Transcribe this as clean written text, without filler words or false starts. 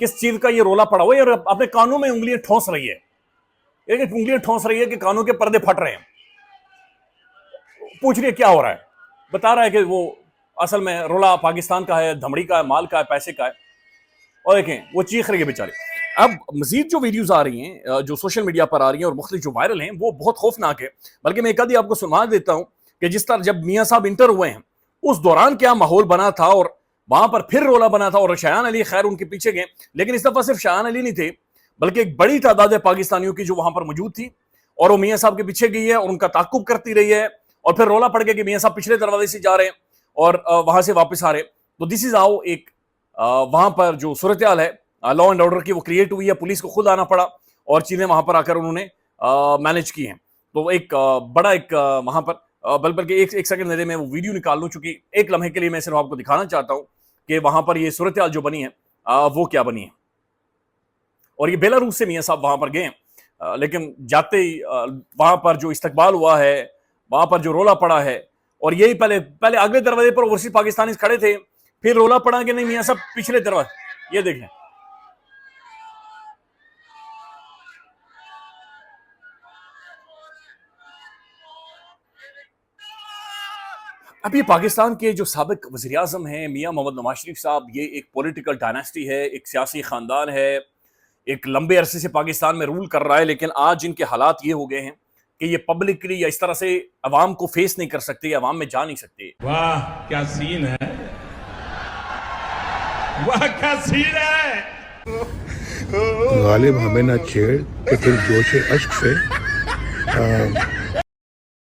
किस चीज का ये रोला पड़ा हुआ है और अपने कानों में उंगलियां ठोंस रही है, एक उंगलियां ठोंस रही है कि कानों के पर्दे फट रहे हैं। पूछ रही है क्या हो रहा है, बता रहा है कि वो असल में रोला पाकिस्तान का है, धमड़ी का है, माल का है, पैसे का है। और देखें वो चीख रही है बेचारी। अब मजीद जो वीडियोस आ रही हैं, जो सोशल मीडिया पर आ रही हैं और मुख्तलिफ जो वायरल हैं, वो बहुत खौफनाक है। बल्कि मैं एक आधी आपको सुना देता हूं कि जिस तरह जब मियां साहब इंटर हुए हैं उस दौरान क्या माहौल बना था और वहां पर फिर रोला बना था। और शायान अली खैर उनके पीछे गए, लेकिन इस दफा सिर्फ शायान अली नहीं थे बल्कि एक बड़ी तादाद है पाकिस्तानियों की जो वहां पर मौजूद थी और वो मियां साहब के पीछे गई है और उनका ताकुब करती रही है। और फिर रोला पड़ गया कि मियां साहब पिछले दरवाजे से जा रहे हैं और वहां से वापस आ रहे। तो दिस इज हाउ एक वहां पर जो सूरत हाल है लॉ एंड ऑर्डर की वो क्रिएट हुई है। पुलिस को खुद आना पड़ा और चीजें वहां पर आकर उन्होंने मैनेज की हैं। तो एक बड़ा एक वहां पर बल्कि एक सेकंड मेरे में वो वीडियो निकाल लूं, चूंकि एक लम्हे के लिए मैं सिर्फ आपको दिखाना चाहता हूं कि वहां पर ये सूरत हाल जो बनी है वो क्या बनी है। और ये बेलारूस से मियां साहब वहां पर गए, लेकिन जाते ही वहां पर जो इस्तकबाल हुआ है, वहां पर जो रोला पड़ा है, और यही पहले पहले अगले दरवाजे पर ओवरसीज पाकिस्तानी खड़े थे, फिर रोला पड़ा कि नहीं मियां साहब पिछले दरवाजे। ये देखें, अब ये पाकिस्तान के जो साबिक वज़ीर आज़म हैं मियां मोहम्मद नवाज शरीफ साहब, ये एक पॉलिटिकल डायनेस्टी है, एक सियासी खानदान है, एक लंबे अरसे से पाकिस्तान में रूल कर रहा है। लेकिन आज इनके हालात ये हो गए हैं कि ये पब्लिकली या इस तरह से अवाम को फेस नहीं कर सकते, अवाम में जा नहीं सकते। वाह क्या सीन है, वाह क्या सीन है। गालिब हमें ना छेड़ कि फिर जोश अश्क से